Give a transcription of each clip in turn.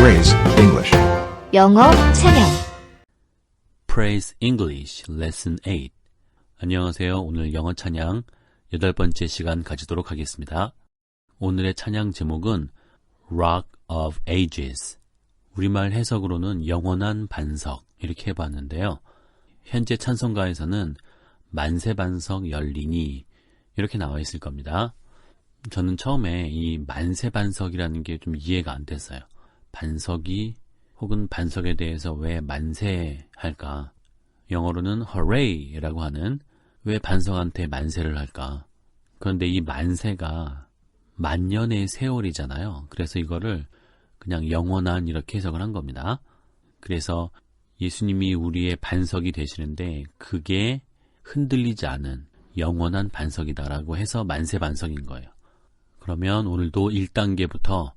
Praise English. 영어 찬양. Praise English Lesson 8. 안녕하세요. 오늘 영어 찬양 8번째 시간 가지도록 하겠습니다. 오늘의 찬양 제목은 Rock of Ages. 우리말 해석으로는 영원한 반석 이렇게 해봤는데요. 현재 찬송가에서는 만세 반석 열리니 이렇게 나와 있을 겁니다. 저는 처음에 이 만세 반석이라는 게 좀 이해가 안 됐어요. 반석이 혹은 반석에 대해서 왜 만세할까? 영어로는 hooray라고 하는 왜 반석한테 만세를 할까? 그런데 이 만세가 만년의 세월이잖아요. 그래서 이거를 그냥 영원한 이렇게 해석을 한 겁니다. 그래서 예수님이 우리의 반석이 되시는데 그게 흔들리지 않은 영원한 반석이다라고 해서 만세 반석인 거예요. 그러면 오늘도 1단계부터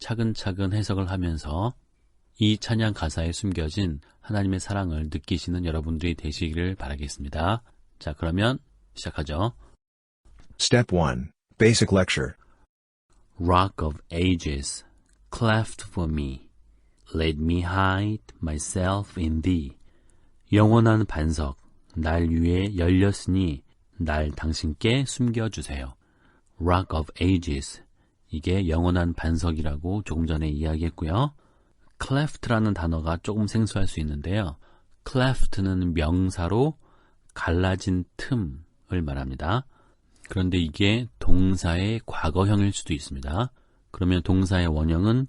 차근차근 해석을 하면서 이 찬양 가사에 숨겨진 하나님의 사랑을 느끼시는 여러분들이 되시기를 바라겠습니다. 자, 그러면 시작하죠. Step 1. Basic Lecture. Rock of ages, cleft for me. Let me hide myself in thee. 영원한 반석, 날 위에 열렸으니 날 당신께 숨겨주세요. Rock of ages, 이게 영원한 반석이라고 조금 전에 이야기했고요. cleft라는 단어가 조금 생소할 수 있는데요. cleft는 명사로 갈라진 틈을 말합니다. 그런데 이게 동사의 과거형일 수도 있습니다. 그러면 동사의 원형은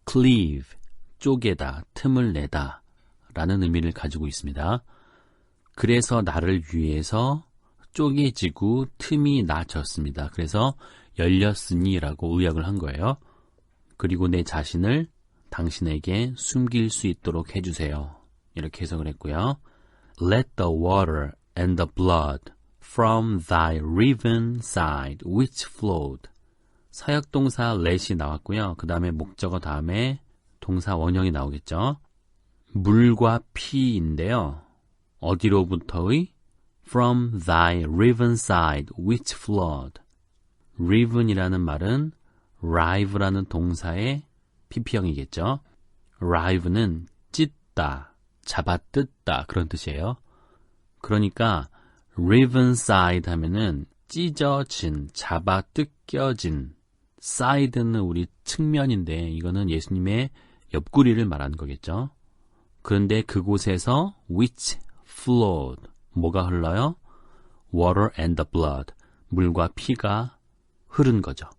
cleave, 쪼개다, 틈을 내다 라는 의미를 가지고 있습니다. 그래서 나를 위해서 쪼개지고 틈이 나졌습니다. 그래서 열렸으니 라고 의역을 한 거예요. 그리고 내 자신을 당신에게 숨길 수 있도록 해주세요. 이렇게 해석을 했고요. Let the water and the blood from thy riven side which flowed. 사역동사 let이 나왔고요. 그 다음에 목적어 다음에 동사 원형이 나오겠죠. 물과 피인데요. 어디로부터의? From thy riven side which flowed. riven이라는 말은 rive라는 동사의 PP형이겠죠. rive는 찢다, 잡아뜯다 그런 뜻이에요. 그러니까 riven side 하면은 찢어진, 잡아뜯겨진. side는 우리 측면인데 이거는 예수님의 옆구리를 말하는 거겠죠. 그런데 그곳에서 which flowed. 뭐가 흘러요? water and the blood. 물과 피가 흐른 거죠.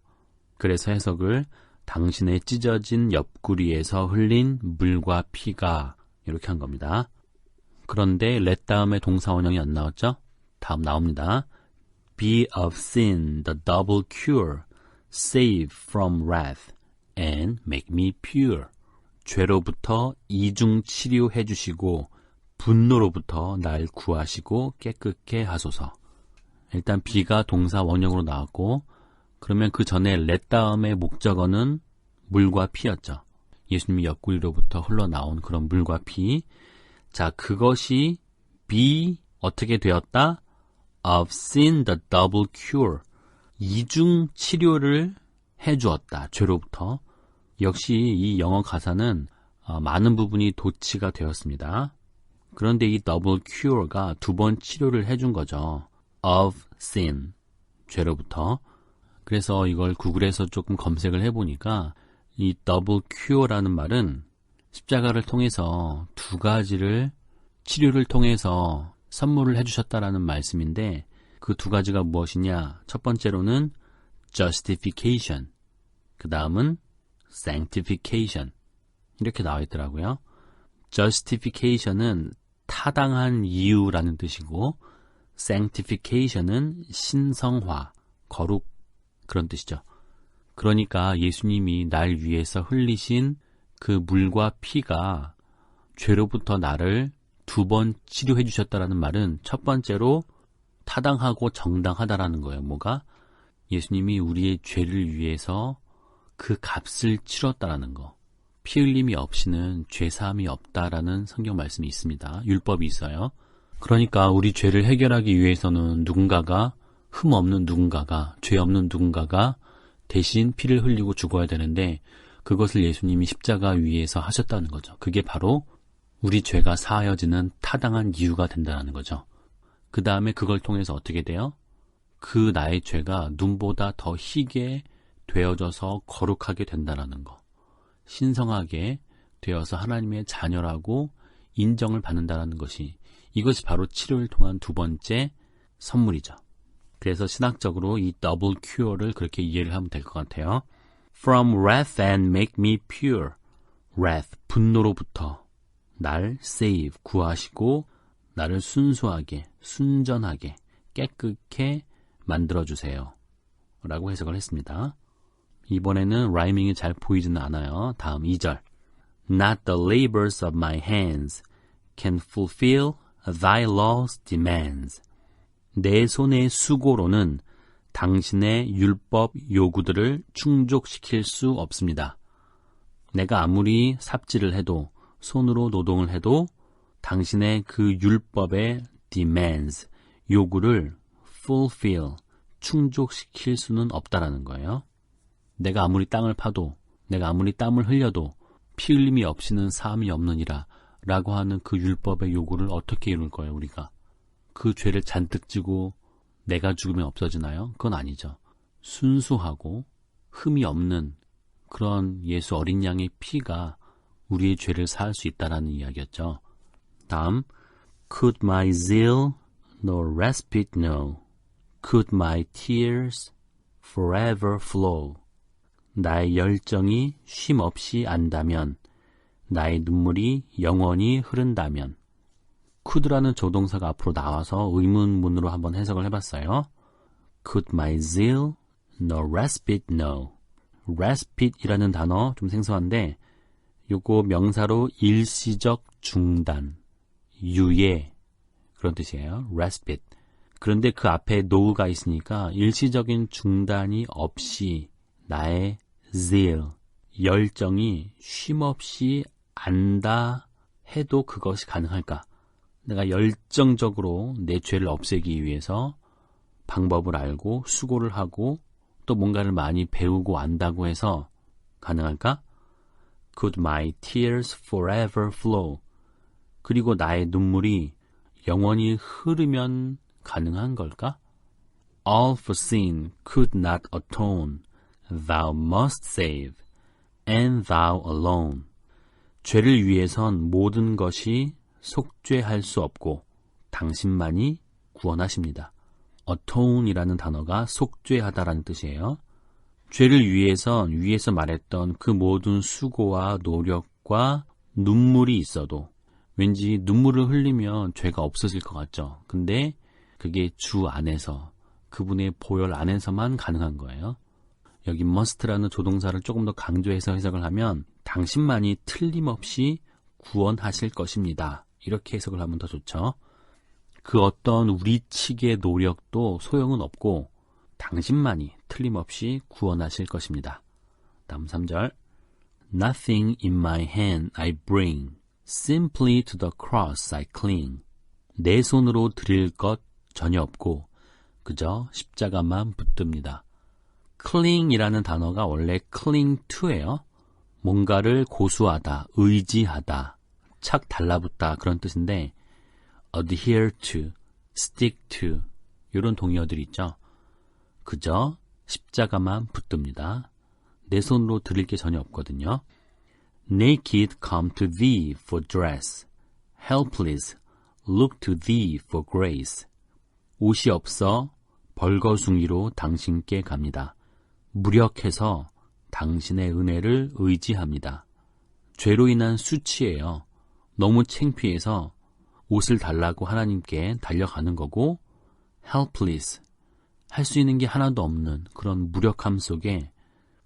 그래서 해석을 당신의 찢어진 옆구리에서 흘린 물과 피가 이렇게 한 겁니다. 그런데 let 다음에 동사 원형이 안 나왔죠? 다음 나옵니다. Be of sin the double cure, save from wrath, and make me pure. 죄로부터 이중 치료해 주시고 분노로부터 날 구하시고 깨끗게 하소서. 일단 be가 동사 원형으로 나왔고 그러면 그 전에 let 다음의 목적어는 물과 피였죠. 예수님이 옆구리로부터 흘러나온 그런 물과 피. 자, 그것이 be 어떻게 되었다? Of sin the double cure. 이중 치료를 해주었다. 죄로부터. 역시 이 영어 가사는 많은 부분이 도치가 되었습니다. 그런데 이 double cure가 두 번 치료를 해준 거죠. Of sin. 죄로부터. 그래서 이걸 구글에서 조금 검색을 해보니까 이 double cure라는 말은 십자가를 통해서 두 가지를 치료를 통해서 선물을 해주셨다라는 말씀인데 그 두 가지가 무엇이냐? 첫 번째로는 justification, 그 다음은 sanctification 이렇게 나와 있더라고요. justification은 타당한 이유라는 뜻이고 sanctification은 신성화, 거룩 그런 뜻이죠. 그러니까 예수님이 날 위해서 흘리신 그 물과 피가 죄로부터 나를 두 번 치료해 주셨다라는 말은 첫 번째로 타당하고 정당하다라는 거예요. 뭐가? 예수님이 우리의 죄를 위해서 그 값을 치렀다라는 거. 피 흘림이 없이는 죄사함이 없다라는 성경 말씀이 있습니다. 율법이 있어요. 그러니까 우리 죄를 해결하기 위해서는 누군가가 흠 없는 누군가가, 죄 없는 누군가가 대신 피를 흘리고 죽어야 되는데 그것을 예수님이 십자가 위에서 하셨다는 거죠. 그게 바로 우리 죄가 사하여지는 타당한 이유가 된다는 거죠. 그 다음에 그걸 통해서 어떻게 돼요? 그 나의 죄가 눈보다 더 희게 되어져서 거룩하게 된다는 거. 신성하게 되어서 하나님의 자녀라고 인정을 받는다는 것이, 이것이 바로 치료를 통한 두 번째 선물이죠. 그래서 신학적으로 이 더블 큐어를 그렇게 이해를 하면 될 것 같아요. From wrath and make me pure. wrath, 분노로부터 날 save, 구하시고 나를 순수하게, 순전하게, 깨끗게 만들어주세요. 라고 해석을 했습니다. 이번에는 라이밍이 잘 보이지는 않아요. 다음 2절. Not the labors of my hands can fulfill thy law's demands. 내 손의 수고로는 당신의 율법 요구들을 충족시킬 수 없습니다. 내가 아무리 삽질을 해도, 손으로 노동을 해도 당신의 그 율법의 demands, 요구를 fulfill, 충족시킬 수는 없다라는 거예요. 내가 아무리 땅을 파도, 내가 아무리 땀을 흘려도 피 흘림이 없이는 사함이 없느니라 라고 하는 그 율법의 요구를 어떻게 이룰 거예요, 우리가? 그 죄를 잔뜩 지고 내가 죽으면 없어지나요? 그건 아니죠. 순수하고 흠이 없는 그런 예수 어린 양의 피가 우리의 죄를 사할 수 있다라는 이야기였죠. 다음, Could my zeal no respite know? Could my tears forever flow? 나의 열정이 쉼 없이 안다면, 나의 눈물이 영원히 흐른다면. could라는 조동사가 앞으로 나와서 의문문으로 한번 해석을 해봤어요. Could my zeal no respite know? respite이라는 단어 좀 생소한데, 요거 명사로 일시적 중단, 유예, 그런 뜻이에요. respite. 그런데 그 앞에 no가 있으니까 일시적인 중단이 없이 나의 zeal, 열정이 쉼없이 안다 해도 그것이 가능할까? 내가 열정적으로 내 죄를 없애기 위해서 방법을 알고 수고를 하고 또 뭔가를 많이 배우고 안다고 해서 가능할까? Could my tears forever flow? 그리고 나의 눈물이 영원히 흐르면 가능한 걸까? All for sin could not atone. Thou must save, and thou alone. 죄를 위해선 모든 것이 속죄할 수 없고 당신만이 구원하십니다. atone이라는 단어가 속죄하다라는 뜻이에요. 죄를 위해선 위에서 말했던 그 모든 수고와 노력과 눈물이 있어도, 왠지 눈물을 흘리면 죄가 없어질 것 같죠. 근데 그게 주 안에서, 그분의 보혈 안에서만 가능한 거예요. 여기 must라는 조동사를 조금 더 강조해서 해석을 하면 당신만이 틀림없이 구원하실 것입니다. 이렇게 해석을 하면 더 좋죠. 그 어떤 우리 측의 노력도 소용은 없고 당신만이 틀림없이 구원하실 것입니다. 다음 3절. Nothing in my hand I bring, simply to the cross I cling. 내 손으로 드릴 것 전혀 없고 그저 십자가만 붙듭니다. cling이라는 단어가 원래 cling to예요. 뭔가를 고수하다, 의지하다, 착 달라붙다 그런 뜻인데 adhere to, stick to 이런 동의어들이 있죠. 그저 십자가만 붙듭니다. 내 손으로 드릴 게 전혀 없거든요. Naked come to thee for dress, helpless look to thee for grace. 옷이 없어 벌거숭이로 당신께 갑니다. 무력해서 당신의 은혜를 의지합니다. 죄로 인한 수치예요. 너무 창피해서 옷을 달라고 하나님께 달려가는 거고, helpless, 할 수 있는 게 하나도 없는 그런 무력함 속에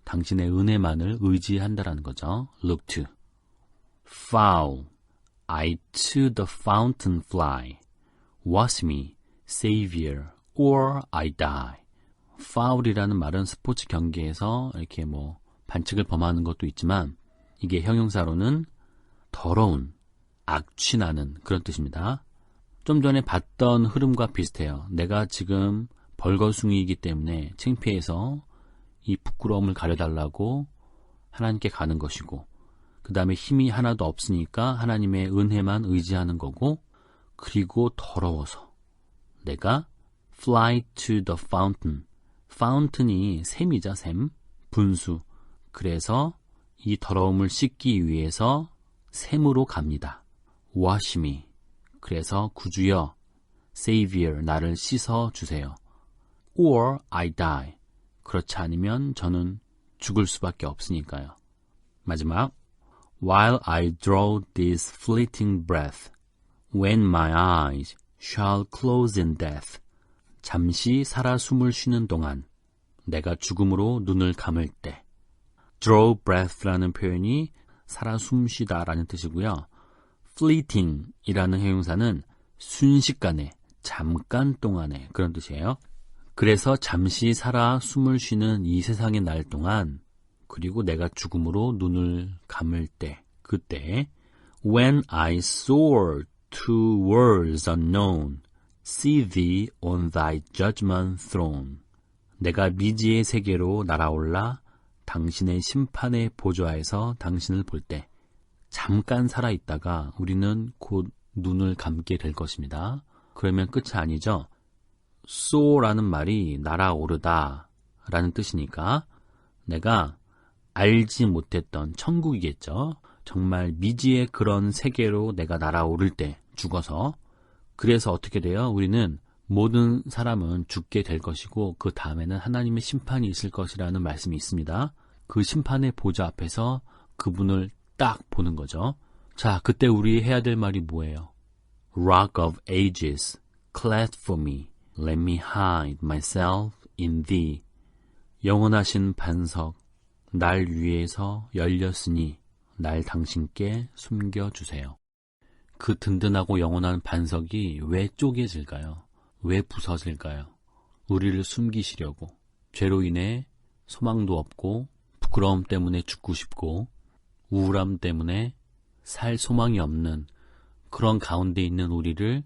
당신의 은혜만을 의지한다라는 거죠. Look to. Foul, I to the fountain fly. Wash me, Savior, or I die. foul이라는 말은 스포츠 경기에서 이렇게 반칙을 범하는 것도 있지만 이게 형용사로는 더러운, 악취나는 그런 뜻입니다. 좀 전에 봤던 흐름과 비슷해요. 내가 지금 벌거숭이이기 때문에 창피해서 이 부끄러움을 가려달라고 하나님께 가는 것이고, 그 다음에 힘이 하나도 없으니까 하나님의 은혜만 의지하는 거고, 그리고 더러워서 내가 fly to the fountain. fountain이 샘이자 샘, 분수. 그래서 이 더러움을 씻기 위해서 샘으로 갑니다. wash me. 그래서 구주여, Savior, 나를 씻어 주세요. Or I die. 그렇지 않으면 저는 죽을 수밖에 없으니까요. 마지막, While I draw this fleeting breath, when my eyes shall close in death. 잠시 살아 숨을 쉬는 동안, 내가 죽음으로 눈을 감을 때. draw breath라는 표현이 살아 숨쉬다라는 뜻이고요. fleeting 이라는 형용사는 순식간에, 잠깐 동안에 그런 뜻이에요. 그래서 잠시 살아 숨을 쉬는 이 세상의 날 동안, 그리고 내가 죽음으로 눈을 감을 때, 그때 When I soar to worlds unknown, see thee on thy judgment throne. 내가 미지의 세계로 날아올라 당신의 심판의 보좌에서 당신을 볼 때, 잠깐 살아있다가 우리는 곧 눈을 감게 될 것입니다. 그러면 끝이 아니죠. soar라는 말이 날아오르다 라는 뜻이니까 내가 알지 못했던 천국이겠죠. 정말 미지의 그런 세계로 내가 날아오를 때, 죽어서. 그래서 어떻게 돼요? 우리는 모든 사람은 죽게 될 것이고 그 다음에는 하나님의 심판이 있을 것이라는 말씀이 있습니다. 그 심판의 보좌 앞에서 그분을 딱 보는 거죠. 자, 그때 우리 해야 될 말이 뭐예요? Rock of ages, cleft for me, let me hide myself in thee. 영원하신 반석, 날 위에서 열렸으니 날 당신께 숨겨주세요. 그 든든하고 영원한 반석이 왜 쪼개질까요? 왜 부서질까요? 우리를 숨기시려고. 죄로 인해 소망도 없고, 부끄러움 때문에 죽고 싶고, 우울함 때문에 살 소망이 없는 그런 가운데 있는 우리를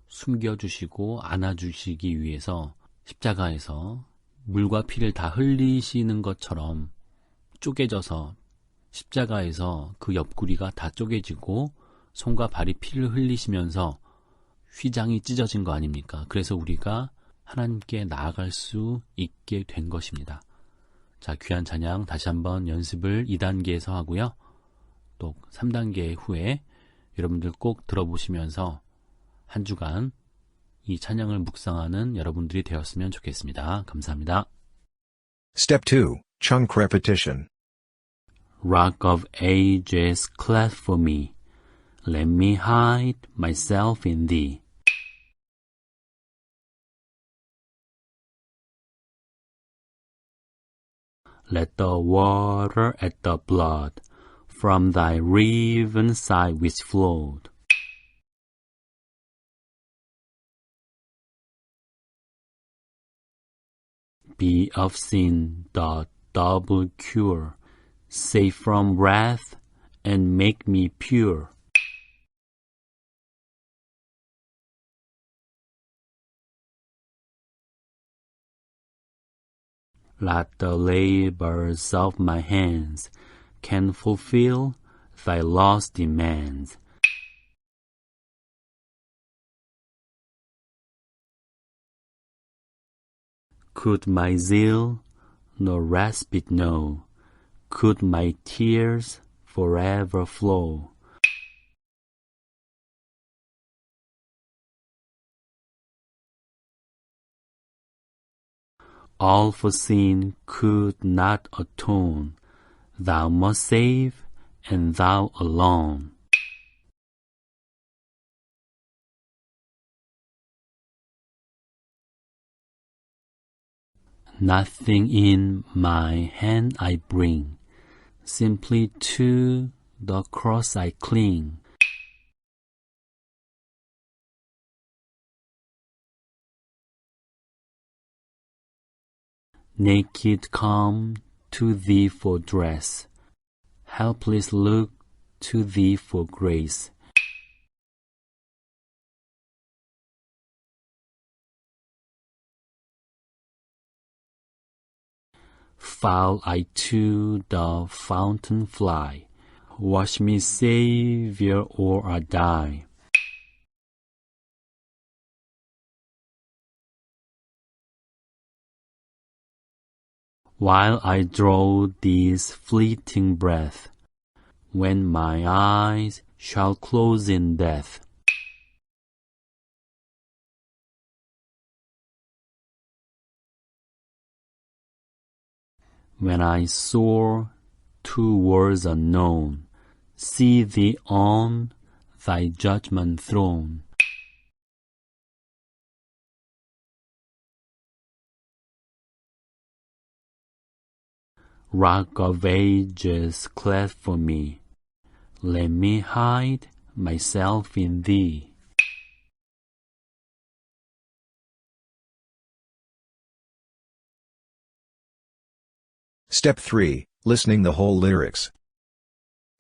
숨겨주시고 안아주시기 위해서 십자가에서 물과 피를 다 흘리시는 것처럼 쪼개져서 십자가에서 그 옆구리가 다 쪼개지고 손과 발이 피를 흘리시면서 휘장이 찢어진 거 아닙니까? 그래서 우리가 하나님께 나아갈 수 있게 된 것입니다. 자, 귀한 찬양 다시 한번 연습을 2단계에서 하고요. 또 3단계 후에 여러분들 꼭 들어보시면서 한 주간 이 찬양을 묵상하는 여러분들이 되었으면 좋겠습니다. 감사합니다. Step 2, chunk repetition. Rock of ages cleft for me, let me hide myself in thee. Let the water at the blood from thy riven side which flowed. Be of sin the double cure, save from wrath and make me pure. Let the labors of my hands can fulfill thy law's demands. Could my zeal no respite know? Could my tears forever flow? All for sin could not atone. Thou must save, and thou alone. Nothing in my hand I bring, simply to the cross I cling. Naked come to thee for dress, helpless look to thee for grace. foul I to the fountain fly. Wash me, Savior, or I die. While I draw this fleeting breath, when my eyes shall close in death. When I soar to worlds unknown, see thee on thy judgment throne. Rock of ages, cleft for me, let me hide myself in thee. Step 3, listening the whole lyrics.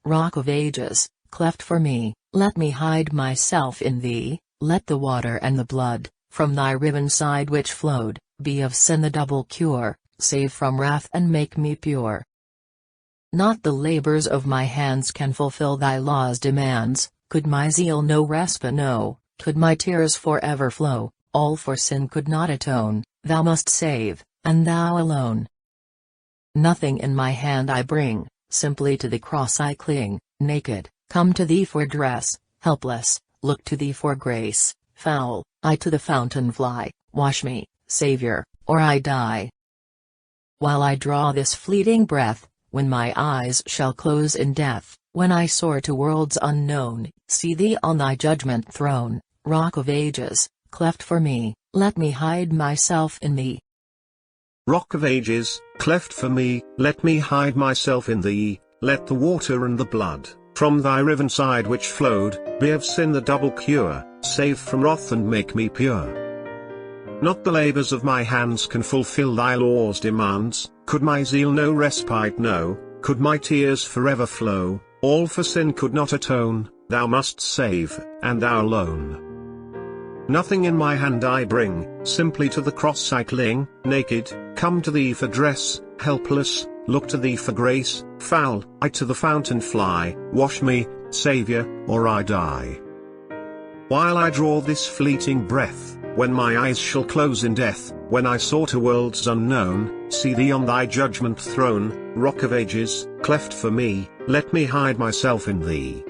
Rock of ages, cleft for me, let me hide myself in thee, let the water and the blood, from thy riven side which flowed, be of sin the double cure, save from wrath and make me pure. Not the labors of my hands can fulfill thy law's demands, could my zeal no respite know, could my tears forever flow, all for sin could not atone, thou must save, and thou alone. Nothing in my hand I bring, simply to the cross I cling, naked, come to thee for dress, helpless, look to thee for grace, foul, I to the fountain fly, wash me, Savior, or I die. While I draw this fleeting breath, when my eyes shall close in death, when I soar to worlds unknown, see thee on thy judgment throne, Rock of ages, cleft for me, let me hide myself in thee. Rock of ages, cleft for me, let me hide myself in thee, let the water and the blood, from thy riven side which flowed, be of sin the double cure, save from wrath and make me pure. Not the labors of my hands can fulfill thy law's demands, could my zeal no respite know, could my tears forever flow, all for sin could not atone, thou must save, and thou alone. Nothing in my hand I bring, simply to the cross I cling, naked, come to thee for dress, helpless, look to thee for grace, foul, I to the fountain fly, wash me, Savior, or I die. While I draw this fleeting breath, when my eyes shall close in death, when I soar to worlds unknown, see thee on thy judgment throne, Rock of ages, cleft for me, let me hide myself in thee.